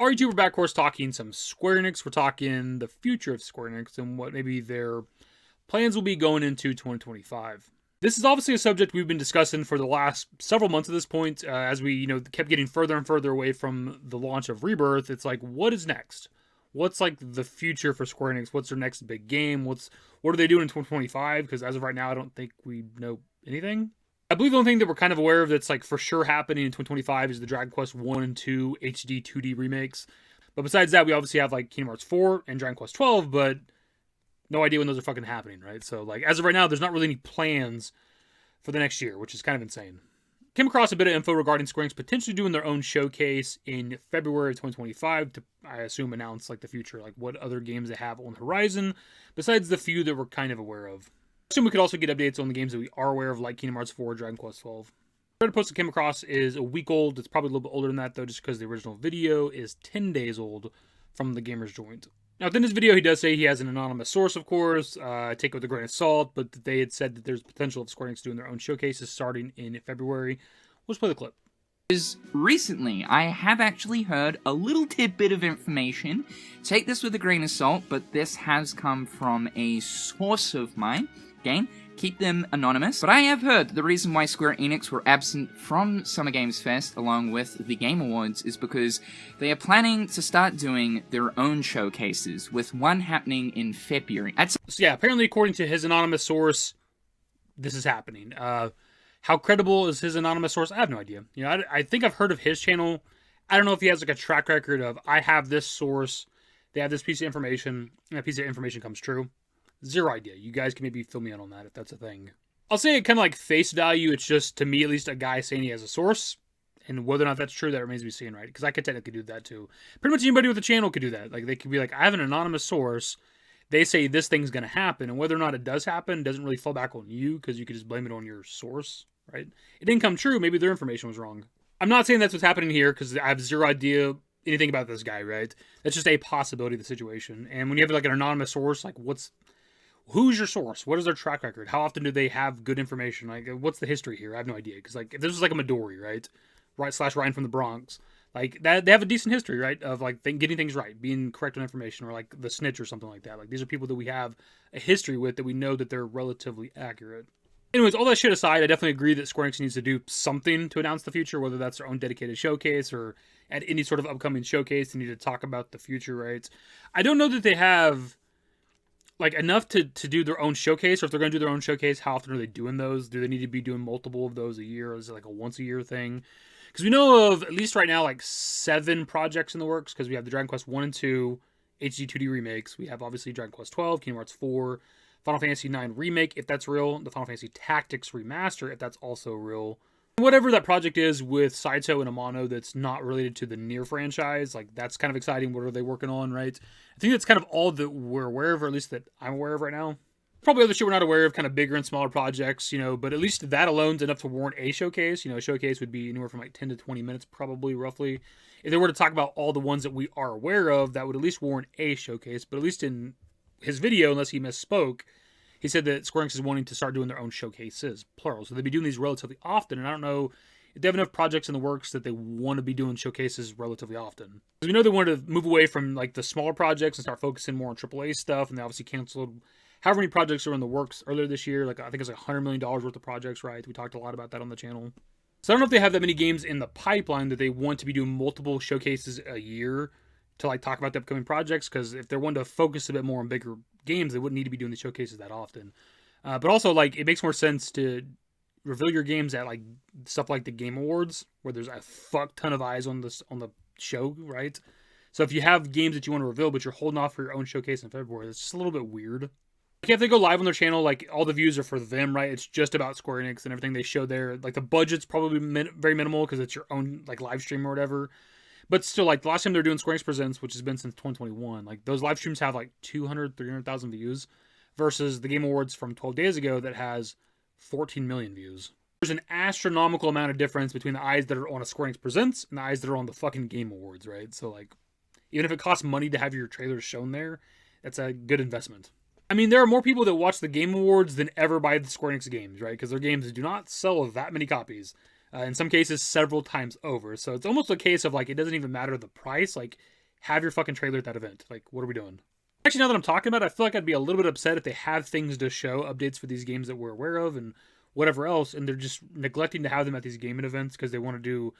RE2, we're back, of course, talking some Square Enix. We're talking the future of Square Enix and what maybe their plans will be going into 2025. This is obviously a subject we've been discussing for the last several months at this point, as we, kept getting further and further away from the launch of Rebirth. It's like, what is next? What's like the future for Square Enix? What's their next big game? What are they doing in 2025? Because as of right now, I don't think we know anything. I believe the only thing that we're kind of aware of that's like for sure happening in 2025 is the Dragon Quest 1 and 2 HD 2D remakes. But besides that, we obviously have like Kingdom Hearts 4 and Dragon Quest 12, but no idea when those are fucking happening, right? So like as of right now, there's not really any plans for the next year, which is kind of insane. Came across a bit of info regarding Square Enix potentially doing their own showcase in February of 2025 to, I assume, announce like the future, like what other games they have on the horizon, besides the few that we're kind of aware of. I assume we could also get updates on the games that we are aware of, like Kingdom Hearts 4, Dragon Quest 12. The Reddit post that came across is a week old. It's probably a little bit older than that, though, just because the original video is 10 days old from the Gamers Joint. Now, within this video, he does say he has an anonymous source, of course. Take it with a grain of salt, but they had said that there's potential of Square Enix doing their own showcases starting in February. Let's play the clip. Recently, I have actually heard a little tidbit of information. Take this with a grain of salt, but this has come from a source of mine. Again, keep them anonymous. But I have heard that the reason why Square Enix were absent from Summer Games Fest along with the Game Awards is because they are planning to start doing their own showcases, with one happening in February. So yeah, apparently according to his anonymous source, this is happening. How credible is his anonymous source? I have no idea. I think I've heard of his channel. I don't know if he has like a track record of, I have this source, they have this piece of information, and that piece of information comes true. Zero idea. You guys can maybe fill me in on that if that's a thing. I'll say it kind of like face value. It's just, to me at least, a guy saying he has a source. And whether or not that's true, that remains to be seen, right? Because I could technically do that too. Pretty much anybody with a channel could do that. Like, they could be like, I have an anonymous source. They say this thing's going to happen. And whether or not it does happen doesn't really fall back on you, because you could just blame it on your source, right? It didn't come true. Maybe their information was wrong. I'm not saying that's what's happening here, because I have zero idea anything about this guy, right? That's just a possibility of the situation. And when you have like an anonymous source, like who's your source? What is their track record? How often do they have good information? Like, what's the history here? I have no idea. Because like, if this was like a Midori, right? / Ryan from the Bronx, like that, they have a decent history, right? Of like getting things right, being correct on information, or like the Snitch or something like that. Like, these are people that we have a history with, that we know that they're relatively accurate. Anyways, all that shit aside, I definitely agree that Square Enix needs to do something to announce the future, whether that's their own dedicated showcase or at any sort of upcoming showcase. They need to talk about the future, right? I don't know that they have like enough to do their own showcase, or if they're going to do their own showcase, how often are they doing those? Do they need to be doing multiple of those a year, or is it like a once a year thing? Because we know of, at least right now, like 7 projects in the works, because we have the Dragon Quest 1 and 2 HD 2D remakes. We have obviously Dragon Quest 12, Kingdom Hearts 4, Final Fantasy IX Remake, if that's real, the Final Fantasy Tactics Remaster, if that's also real. Whatever that project is with Saito and Amano that's not related to the Nier franchise, like, that's kind of exciting. What are they working on, right? I think that's kind of all that we're aware of, or at least that I'm aware of right now. Probably other shit we're not aware of, kind of bigger and smaller projects, but at least that alone is enough to warrant a showcase. A showcase would be anywhere from like 10 to 20 minutes, probably, roughly. If they were to talk about all the ones that we are aware of, that would at least warrant a showcase. But at least in his video, unless he misspoke, he said that Square Enix is wanting to start doing their own showcases, plural. So they'd be doing these relatively often, and I don't know if they have enough projects in the works that they want to be doing showcases relatively often. Because we know they wanted to move away from like the smaller projects and start focusing more on AAA stuff, and they obviously canceled however many projects are in the works earlier this year. Like, I think it's like $100 million worth of projects, right? We talked a lot about that on the channel. So I don't know if they have that many games in the pipeline that they want to be doing multiple showcases a year to like talk about the upcoming projects, because if they're wanting to focus a bit more on bigger games, they wouldn't need to be doing the showcases that often. But also, like, it makes more sense to reveal your games at like stuff like the Game Awards, where there's a fuck ton of eyes on the show, right? So if you have games that you want to reveal, but you're holding off for your own showcase in February, it's just a little bit weird. Like, if they go live on their channel, like, all the views are for them, right? It's just about Square Enix and everything they show there. Like, the budget's probably very minimal because it's your own like live stream or whatever. But still, like, the last time they're doing Square Enix Presents, which has been since 2021, like, those live streams have like 200, 300,000 views versus the Game Awards from 12 days ago that has 14 million views. There's an astronomical amount of difference between the eyes that are on a Square Enix Presents and the eyes that are on the fucking Game Awards, right? So, like, even if it costs money to have your trailers shown there, that's a good investment. I mean, there are more people that watch the Game Awards than ever buy the Square Enix games, right? Because their games do not sell that many copies. In some cases, several times over. So it's almost a case of like, it doesn't even matter the price. Like, have your fucking trailer at that event. Like, what are we doing? Actually, now that I'm talking about it, I feel like I'd be a little bit upset if they have things to show, updates for these games that we're aware of and whatever else, and they're just neglecting to have them at these gaming events because they want to do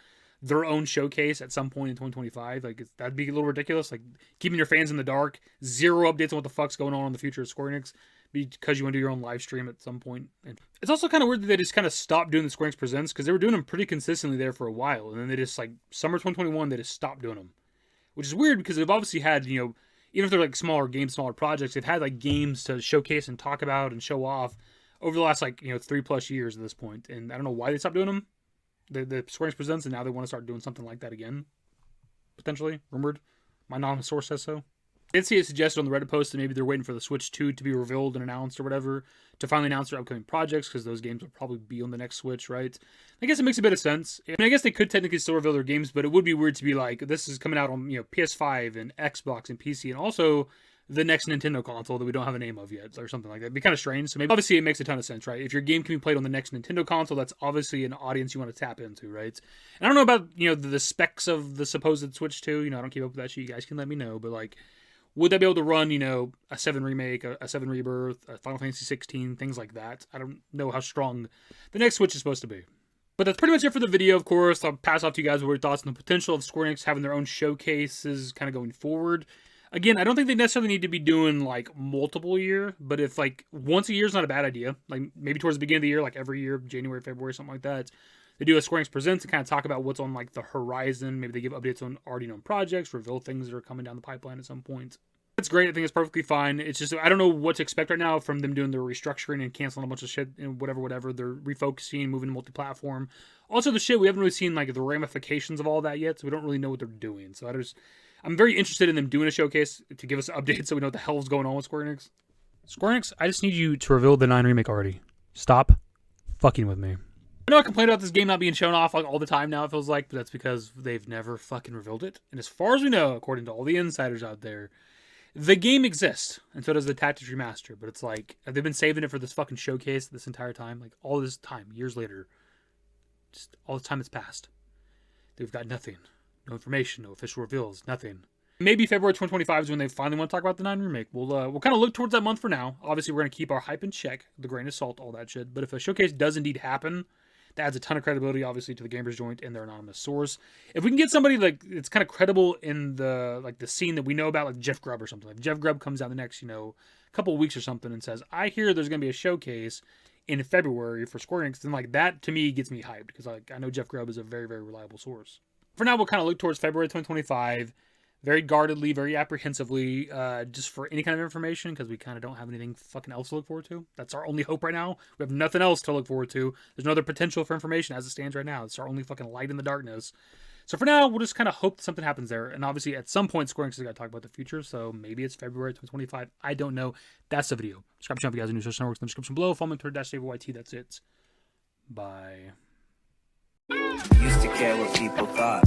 their own showcase at some point in 2025. Like, that'd be a little ridiculous. Like, keeping your fans in the dark, zero updates on what the fuck's going on in the future of Square Enix because you want to do your own live stream at some point. And it's also kind of weird that they just kind of stopped doing the Square Enix Presents because they were doing them pretty consistently there for a while, and then they just, like, summer 2021, they just stopped doing them, which is weird because they've obviously had, you know, even if they're like smaller games, smaller projects, they've had like games to showcase and talk about and show off over the last, like, you know, 3+ years at this point. And I don't know why they stopped doing them. The Square Enix Presents, and now they want to start doing something like that again. Potentially. Rumored. My anonymous source says so. I did see it suggested on the Reddit post that maybe they're waiting for the Switch 2 to be revealed and announced or whatever to finally announce their upcoming projects because those games will probably be on the next Switch, right? I guess it makes a bit of sense. I mean, I guess they could technically still reveal their games, but it would be weird to be like, this is coming out on, you know, PS5 and Xbox and PC and also the next Nintendo console that we don't have a name of yet or something like that. It'd be kind of strange. So maybe obviously it makes a ton of sense, right? If your game can be played on the next Nintendo console, that's obviously an audience you want to tap into, right? And I don't know about, you know, the specs of the supposed Switch 2. You know, I don't keep up with that shit. You guys can let me know, but like, would they be able to run, you know, a 7 Remake, a 7 Rebirth, a Final Fantasy 16, things like that? I don't know how strong the next Switch is supposed to be. But that's pretty much it for the video, of course. I'll pass off to you guys with your thoughts on the potential of Square Enix having their own showcases kind of going forward. Again, I don't think they necessarily need to be doing, like, multiple year, but if, like, once a year is not a bad idea, like, maybe towards the beginning of the year, like, every year, January, February, something like that, they do a Square Enix Presents to kind of talk about what's on, like, the horizon. Maybe they give updates on already known projects, reveal things that are coming down the pipeline at some point. It's great. I think it's perfectly fine. It's just, I don't know what to expect right now from them doing their restructuring and canceling a bunch of shit and whatever. They're refocusing, moving to multi-platform. Also, the shit, we haven't really seen, like, the ramifications of all that yet, so we don't really know what they're doing. So I'm very interested in them doing a showcase to give us updates so we know what the hell is going on with Square Enix. Square Enix, I just need you to reveal the 9 Remake already. Stop fucking with me. I know I complain about this game not being shown off like all the time now, it feels like, but that's because they've never fucking revealed it. And as far as we know, according to all the insiders out there, the game exists, and so does the Tactics Remaster, but it's like, have they been saving it for this fucking showcase this entire time? Like, all this time, years later, just all the time that's passed. They've got nothing. No information, no official reveals, nothing. Maybe February 2025 is when they finally want to talk about the 9 Remake. We'll kind of look towards that month for now. Obviously, we're going to keep our hype in check, the grain of salt, all that shit. But if a showcase does indeed happen, that adds a ton of credibility, obviously, to the Gamers Joint and their anonymous source. If we can get somebody like it's kind of credible in the scene that we know about, like Jeff Grubb or something. Like Jeff Grubb comes out the next, couple of weeks or something and says, "I hear there's going to be a showcase in February for Square Enix," then like that to me gets me hyped because like I know Jeff Grubb is a very, very reliable source. For now, we'll kind of look towards February 2025. Very guardedly, very apprehensively, just for any kind of information, because we kind of don't have anything fucking else to look forward to. That's our only hope right now. We have nothing else to look forward to. There's no other potential for information as it stands right now. It's our only fucking light in the darkness. So for now, we'll just kind of hope that something happens there. And obviously, at some point, Square Enix has got to talk about the future, so maybe it's February 2025. I don't know. That's the video. Subscribe to the channel if you guys are new to social networks in the description below. Follow me on Twitter, @DaveYT. That's it. Bye. Used to care what people thought,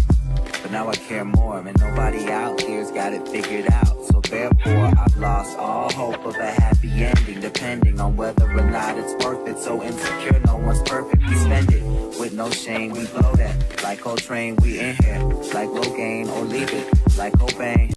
but now I care more, and nobody out here's got it figured out. So therefore, I've lost all hope of a happy ending, depending on whether or not it's worth it. So insecure, no one's perfect. We spend it with no shame. We blow that like Coltrane. We in here like Logain, or leave it like Cobain.